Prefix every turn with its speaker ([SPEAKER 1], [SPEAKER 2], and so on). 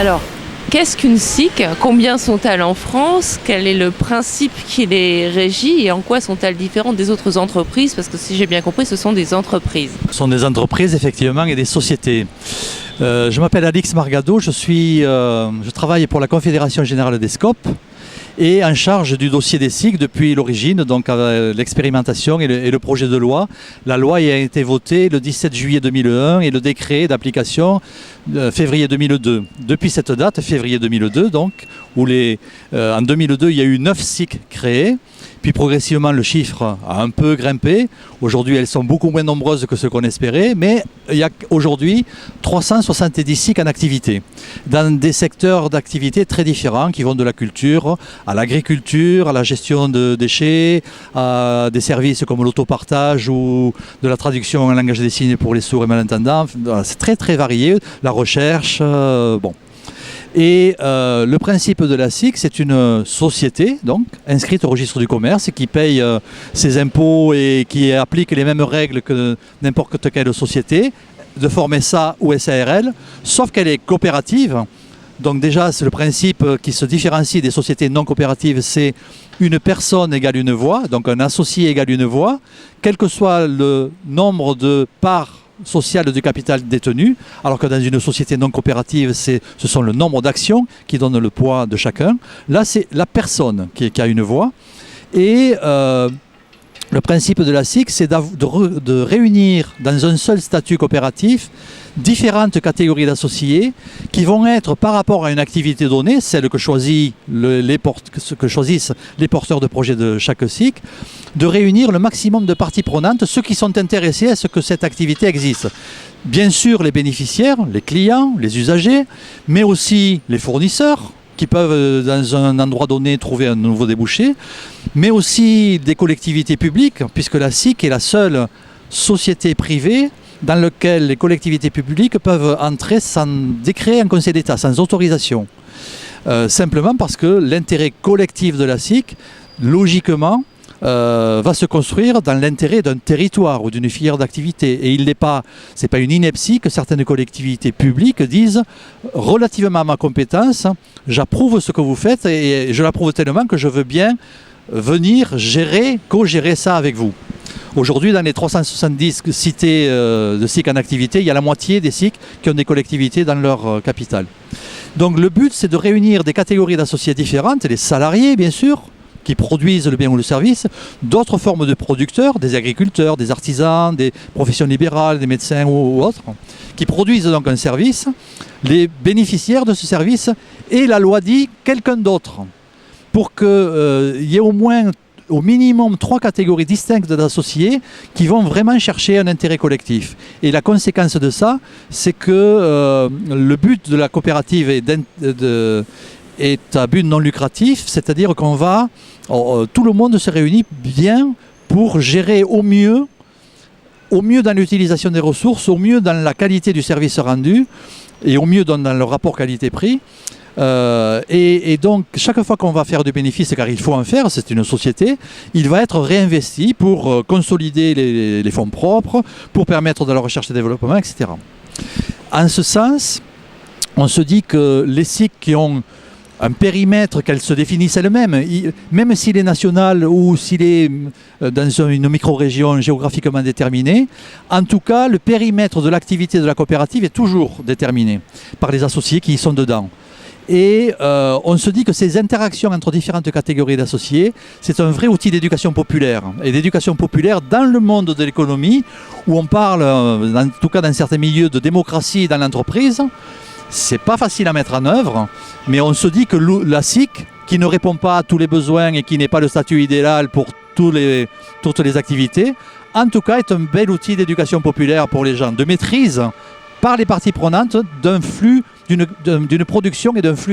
[SPEAKER 1] Alors, qu'est-ce qu'une SIC? Combien sont-elles en France? Quel est le principe qui les régit et en quoi sont-elles différentes des autres entreprises? Parce que si j'ai bien compris, ce sont des entreprises.
[SPEAKER 2] Ce sont des entreprises effectivement et des sociétés. Je m'appelle Alix Margado, je travaille pour la Confédération Générale des SCOP et en charge du dossier des SIC depuis l'origine, donc l'expérimentation et le projet de loi. La loi a été votée le 17 juillet 2001 et le décret d'application février 2002. Depuis cette date, février 2002, donc, en 2002, il y a eu 9 SIC créés. Puis progressivement, le chiffre a un peu grimpé. Aujourd'hui, elles sont beaucoup moins nombreuses que ce qu'on espérait, mais il y a aujourd'hui 370 SIC en activité, dans des secteurs d'activité très différents qui vont de la culture à l'agriculture, à la gestion de déchets, à des services comme l'autopartage ou de la traduction en langage des signes pour les sourds et malentendants. C'est très très varié, la recherche, bon. Et le principe de la SIC, c'est une société donc inscrite au registre du commerce qui paye ses impôts et qui applique les mêmes règles que n'importe quelle société, de forme SA ou SARL, sauf qu'elle est coopérative. Donc déjà, c'est le principe qui se différencie des sociétés non coopératives, c'est une personne égale une voix, donc un associé égale une voix, quel que soit le nombre de parts sociale du capital détenu, alors que dans une société non coopérative, ce sont le nombre d'actions qui donnent le poids de chacun. Là, c'est la personne qui a une voix. Et le principe de la SIC, c'est de réunir dans un seul statut coopératif différentes catégories d'associés qui vont être, par rapport à une activité donnée, celle que choisissent les porteurs de projets de chaque SIC, de réunir le maximum de parties prenantes, ceux qui sont intéressés à ce que cette activité existe. Bien sûr, les bénéficiaires, les clients, les usagers, mais aussi les fournisseurs, qui peuvent, dans un endroit donné, trouver un nouveau débouché, mais aussi des collectivités publiques, puisque la SIC est la seule société privée dans laquelle les collectivités publiques peuvent entrer sans décret en Conseil d'État, sans autorisation. Simplement parce que l'intérêt collectif de la SIC, logiquement, va se construire dans l'intérêt d'un territoire ou d'une filière d'activité. Et ce n'est pas une ineptie que certaines collectivités publiques disent, relativement à ma compétence, j'approuve ce que vous faites et je l'approuve tellement que je veux bien venir co-gérer ça avec vous. Aujourd'hui, dans les 370 cités de SIC en activité, il y a la moitié des SIC qui ont des collectivités dans leur capitale. Donc le but, c'est de réunir des catégories d'associés différentes, les salariés bien sûr, qui produisent le bien ou le service, d'autres formes de producteurs, des agriculteurs, des artisans, des professions libérales, des médecins ou autres, qui produisent donc un service, les bénéficiaires de ce service, et la loi dit quelqu'un d'autre, pour qu'il y ait au minimum 3 catégories distinctes d'associés qui vont vraiment chercher un intérêt collectif. Et la conséquence de ça, c'est que le but de la coopérative est à but non lucratif, c'est-à-dire tout le monde se réunit bien pour gérer au mieux dans l'utilisation des ressources, au mieux dans la qualité du service rendu et au mieux dans le rapport qualité-prix. Et donc, chaque fois qu'on va faire du bénéfice, car il faut en faire, c'est une société, il va être réinvesti pour consolider les fonds propres, pour permettre de la recherche et développement, etc. En ce sens, on se dit que les SIC qui ont un périmètre qu'elles se définissent elles-mêmes, même s'il est national ou s'il est dans une micro-région géographiquement déterminée, en tout cas, le périmètre de l'activité de la coopérative est toujours déterminé par les associés qui y sont dedans. Et on se dit que ces interactions entre différentes catégories d'associés, c'est un vrai outil d'éducation populaire. Et d'éducation populaire dans le monde de l'économie, où on parle, en tout cas dans certains milieux, de démocratie dans l'entreprise. C'est pas facile à mettre en œuvre, mais on se dit que la SIC, qui ne répond pas à tous les besoins et qui n'est pas le statut idéal pour toutes les activités, en tout cas est un bel outil d'éducation populaire pour les gens, de maîtrise par les parties prenantes d'un flux, d'une production et d'un flux